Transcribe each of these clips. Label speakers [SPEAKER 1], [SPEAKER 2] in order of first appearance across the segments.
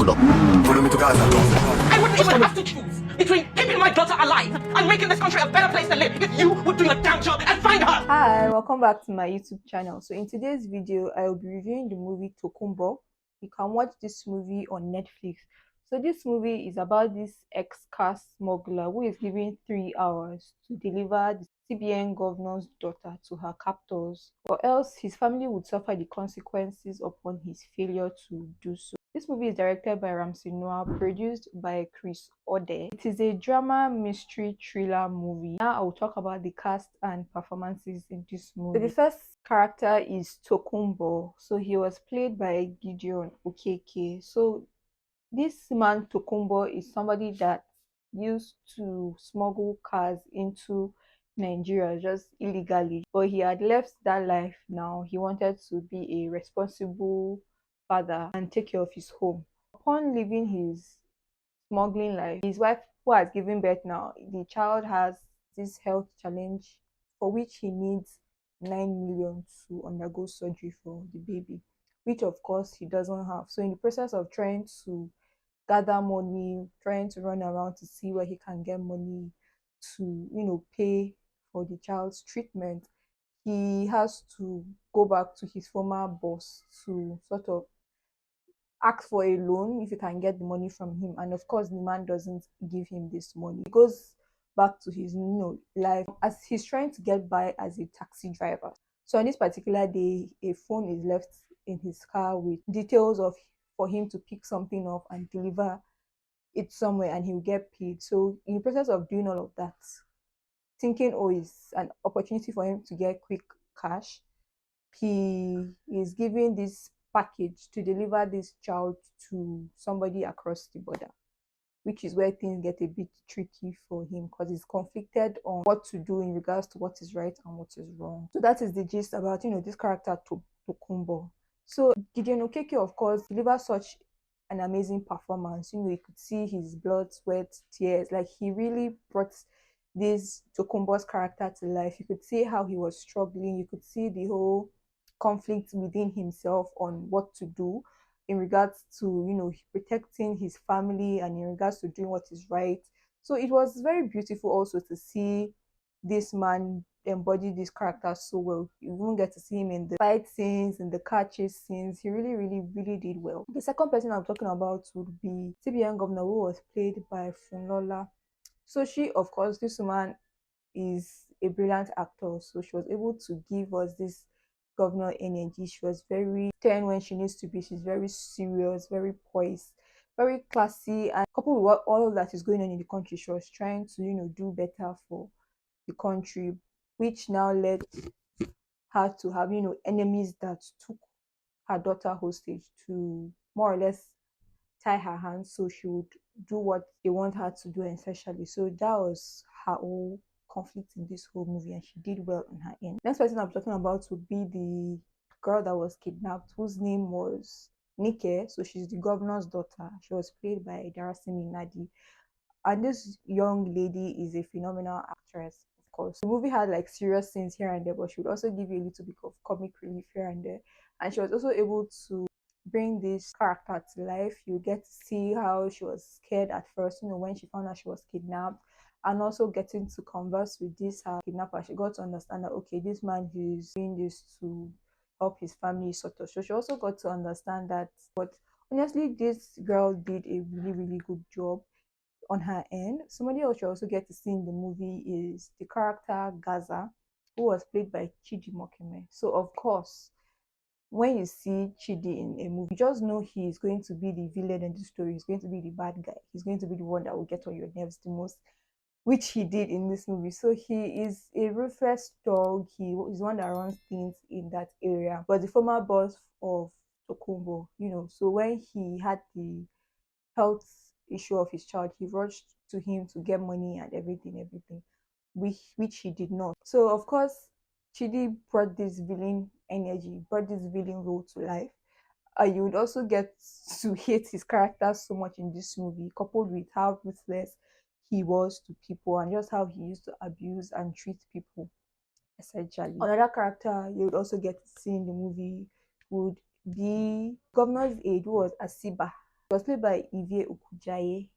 [SPEAKER 1] pull up. Follow me to Gaza.
[SPEAKER 2] I wouldn't even have to choose between keeping my daughter alive and making this country a better place to live if you would do your damn job and find her.
[SPEAKER 3] Hi, welcome back to my YouTube channel. So in today's video, I will be reviewing the movie Tokunbo. You can watch this movie on Netflix. So this movie is about this ex-car smuggler who is given 3 hours to deliver the CBN governor's daughter to her captors, or else his family would suffer the consequences upon his failure to do so. This movie is directed by Ramsey Nouah, produced by Odeh. It is a drama mystery thriller movie. Now I will talk about the cast and performances in this movie. So the first character is Tokumbo. So he was played by Gideon Okeke. So this man Tokumbo is somebody that used to smuggle cars into Nigeria just illegally, but he had left that life now. He wanted to be a responsible father and take care of his home. Upon leaving his smuggling life, his wife, who has given birth now, the child has this health challenge for which he needs 9 million to undergo surgery for the baby, which of course he doesn't have. So in the process of trying to gather money, trying to run around to see where he can get money to pay for the child's treatment, he has to go back to his former boss to sort of ask for a loan if he can get the money from him. And of course the man doesn't give him this money. He goes back to his life as he's trying to get by as a taxi driver. So on this particular day, a phone is left in his car with details of for him to pick something up and deliver it somewhere, and he'll get paid. So in the process of doing all of that, thinking, oh, it's an opportunity for him to get quick cash, he is given this package to deliver this child to somebody across the border, which is where things get a bit tricky for him because he's conflicted on what to do in regards to what is right and what is wrong. So that is the gist about this character Tokumbo. So Gideon Okeke, of course, delivers such an amazing performance. You could see his blood, sweat, tears. Like, he really brought this Tokumbo's character to life. You could see how he was struggling. You could see the whole conflict within himself on what to do in regards to protecting his family and in regards to doing what is right. So it was very beautiful also to see this man embody this character so well. You won't get to see him in the fight scenes, in the car chase scenes. He really, really, really did well. The second person I'm talking about would be CBN governor, who was played by Funlola. So she, of course, this woman is a brilliant actor, so she was able to give us this governor energy. She was very stern when she needs to be. She's very serious, very poised, very classy, and coupled with all that is going on in the country, she was trying to do better for the country, which now led her to have enemies that took her daughter hostage to more or less tie her hands so she would do what they want her to do essentially. So that was her whole conflict in this whole movie, and she did well on her end. Next person I'm talking about would be the girl that was kidnapped, whose name was Nike. So she's the governor's daughter. She was played by Darasimi Nadi, and this young lady is a phenomenal actress. Of course, the movie had like serious scenes here and there, but she would also give you a little bit of comic relief here and there, and she was also able to bring this character to life. You get to see how she was scared at first, when she found out she was kidnapped, and also getting to converse with this kidnapper. She got to understand that, okay, this man is doing this to help his family sort of. So she also got to understand that. But honestly, this girl did a really, really good job on her end. Somebody else you also get to see in the movie is the character Gaza, who was played by Chidi Mokeme. So of course, when you see Chidi in a movie, you just know he is going to be the villain in the story. He's going to be the bad guy. He's going to be the one that will get on your nerves the most, which he did in this movie. So he is a ruthless dog. He is one that runs things in that area, but the former boss of Tokumbo, so when he had the health issue of his child, he rushed to him to get money and everything, which he did not. So of course, Chidi brought this villain energy, brought this villain role to life. You would also get to hate his character so much in this movie, coupled with how ruthless he was to people and just how he used to abuse and treat people, essentially. Another character you would also get to see in the movie would be governor's aide, who was Asiba. It was played by Ivie Okujaye.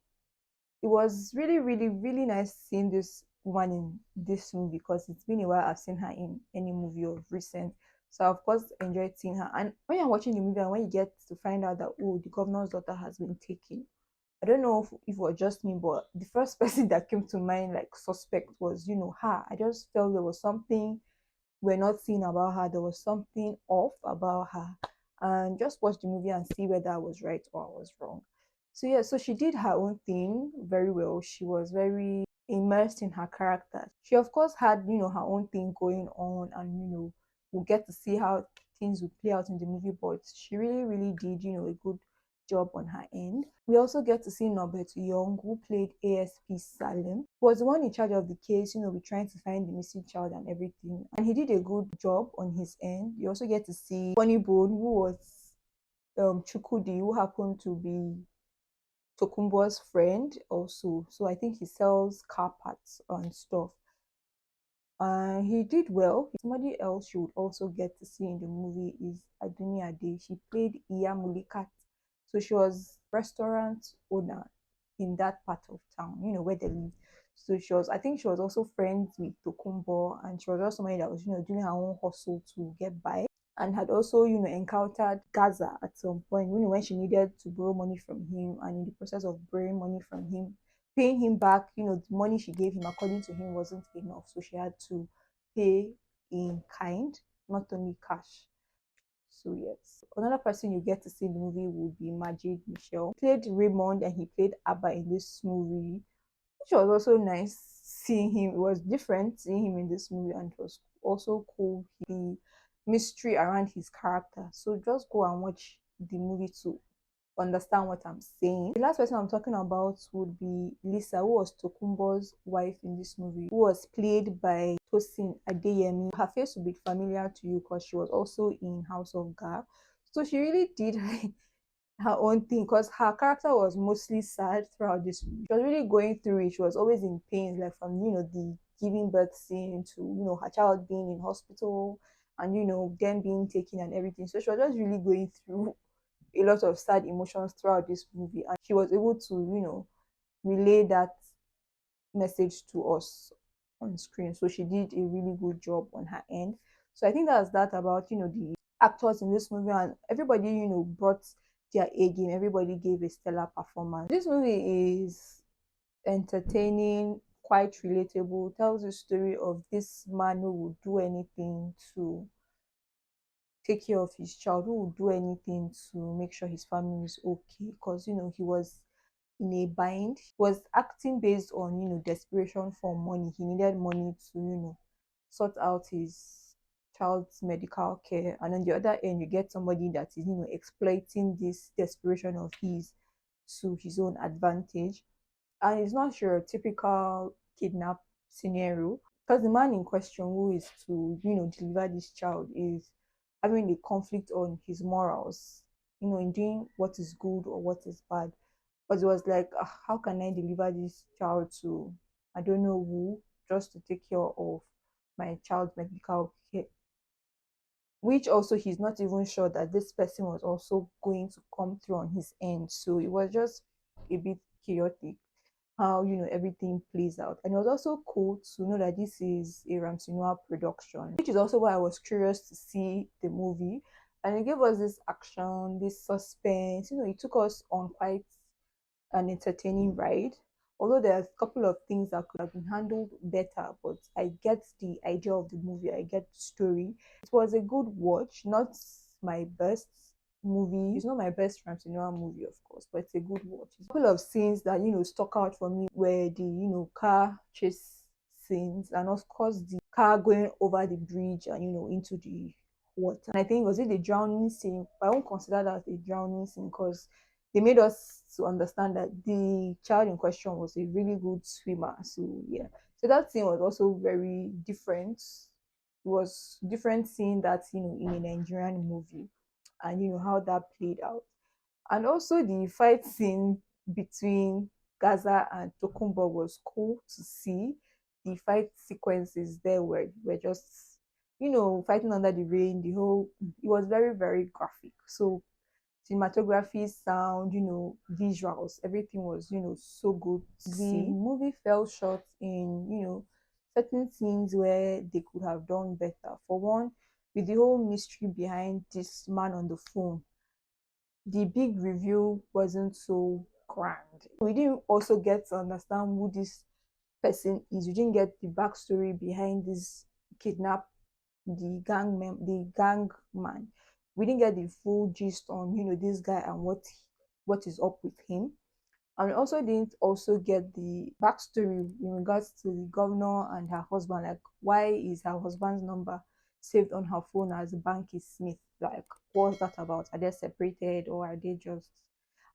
[SPEAKER 3] It was really, really, really nice seeing this woman in this movie because it's been a while I've seen her in any movie of recent. So I, of course, enjoyed seeing her. And when you're watching the movie and when you get to find out that, oh, the governor's daughter has been taken, I don't know if it was just me, but the first person that came to mind, like suspect, was, her. I just felt there was something we're not seeing about her. There was something off about her. And just watch the movie and see whether I was right or I was wrong. So yeah, so she did her own thing very well. She was very immersed in her character. She of course had, her own thing going on, and we'll get to see how things would play out in the movie, but she really, really did, a good job on her end. We also get to see Norbert Young, who played ASP Salem, who was the one in charge of the case, with trying to find the missing child and everything. And he did a good job on his end. You also get to see Funny Bone, who was Chukudi, who happened to be Tokumbo's friend also. So I think he sells car parts and stuff. He did well. Somebody else you would also get to see in the movie is Adunni Ade. She played Iya Mulikat. So she was restaurant owner in that part of town, where they live. So I think she was also friends with Tokumbo, and she was also somebody that was, doing her own hustle to get by, and had also, encountered Gaza at some point, when she needed to borrow money from him, and in the process of borrowing money from him, paying him back, the money she gave him, according to him, wasn't enough. So she had to pay in kind, not only cash. So yes, another person you get to see in the movie would be Maid Michel. He played Raymond and he played Abba in this movie, which was also nice seeing him. It was different seeing him in this movie, and it was also cool the mystery around his character. So just go and watch the movie to understand what I'm saying. The last person I'm talking about would be Lisa, who was Tokumbo's wife in this movie, who was played by Tosin Adeyemi. Her face would be familiar to you because she was also in House of Gar. So she really did her own thing because her character was mostly sad throughout this movie. She was really going through it. She was always in pain, like from the giving birth scene to her child being in hospital and them being taken and everything. So she was just really going through a lot of sad emotions throughout this movie, and she was able to relay that message to us on screen. So she did a really good job on her end. So I think that's that about the actors in this movie, and everybody brought their A game. Everybody gave a stellar performance. This movie is entertaining, quite relatable, tells the story of this man who would do anything to take care of his child, who would do anything to make sure his family is okay, because he was in a bind. He was acting based on desperation for money. He needed money to sort out his child's medical care, and on the other end you get somebody that is exploiting this desperation of his to his own advantage. And it's not your typical kidnap scenario, because the man in question who is to deliver this child is having a conflict on his morals, in doing what is good or what is bad. Because it was like, how can I deliver this child to I don't know who, just to take care of my child's medical care, which also he's not even sure that this person was also going to come through on his end. So it was just a bit chaotic how everything plays out. And it was also cool to know that this is a Ramsey Nouah production, which is also why I was curious to see the movie. And it gave us this action, this suspense. It took us on quite an entertaining ride. Although there are a couple of things that could have been handled better, but I get the idea of the movie, I get the story. It was a good watch, not my best movie. It's not my best Ramsey Nouah movie, of course, but it's a good watch. A couple of scenes that stuck out for me were the car chase scenes, and of course the car going over the bridge and into the water. And I think was it the drowning scene? But I won't consider that a drowning scene because they made us to understand that the child in question was a really good swimmer. So yeah, so that scene was also very different. It was different seeing that in a Nigerian movie, and how that played out. And also the fight scene between Gaza and Tokumbo was cool to see. The fight sequences there were just fighting under the rain. The whole, it was very, very graphic. So cinematography, sound, visuals, everything was, so good to see. The movie fell short in, certain scenes where they could have done better. For one, with the whole mystery behind this man on the phone, the big reveal wasn't so grand. We didn't also get to understand who this person is. We didn't get the backstory behind this kidnap, the gang man. We didn't get the full gist on this guy and what is up with him. And we also didn't also get the backstory in regards to the governor and her husband. Like, why is her husband's number saved on her phone as Banky Smith? Like, what's that about? Are they separated, or are they just,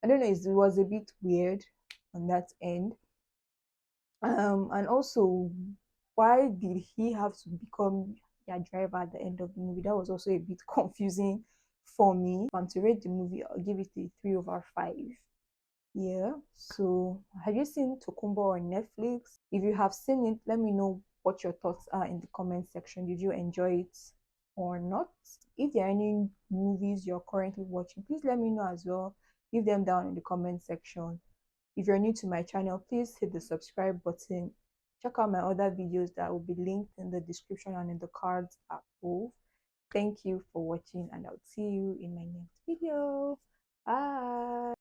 [SPEAKER 3] I don't know, it was a bit weird on that end. And also, why did he have to become their driver at the end of the movie? That was also a bit confusing for me. And to rate the movie, I'll give it a 3/5. Yeah. So, have you seen Tokumbo on Netflix? If you have seen it, let me know what your thoughts are in the comment section. Did you enjoy it or not? If there are any movies you're currently watching, please let me know as well. Leave them down in the comment section. If you're new to my channel, please hit the subscribe button. Check out my other videos that will be linked in the description and in the cards above. Thank you for watching, and I'll see you in my next video. Bye.